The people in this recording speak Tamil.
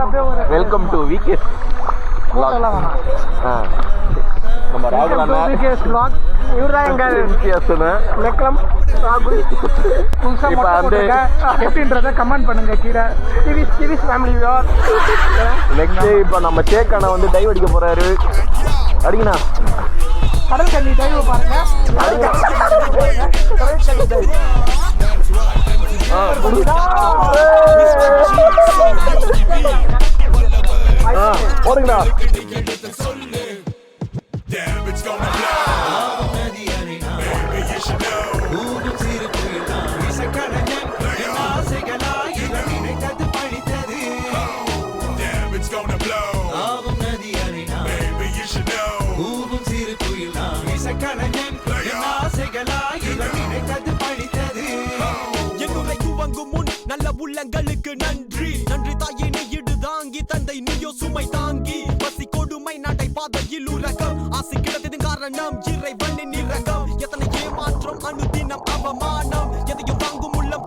வெல்கம் டு விகேஸ் நம்ம ராகுல் அண்ணா இவர்தான் எங்க லெக்லம் ராகுல் இப்போ வந்து எப்படின்றத கமெண்ட் பண்ணுங்க கீழே. TVS family viewer. நெக்ஸ்ட் இப்போ நம்ம சேக் அண்ணா வந்து டைவ் அடிக்க போறாரு. அடிங்கண்ணா. கடல் கண்ணி டைவ் பாருங்க. கடல் கண்ணி டைவ். போடுங்கண்ணா. நல்ல உள்ளங்களுக்கு நன்றி நன்றி தாயே நீ இடு தாங்கி தந்தை நீயோ சுமை தாங்கி பசி கொடுமை நடை பாதையில் உலகம் ஆசை கிடந்தது காரணம் இறைவனின் இரக்கம் எத்தனை ஏமாற்றம் அனுதினம் அவமானம் எதையும் வாங்கும் உள்ளம்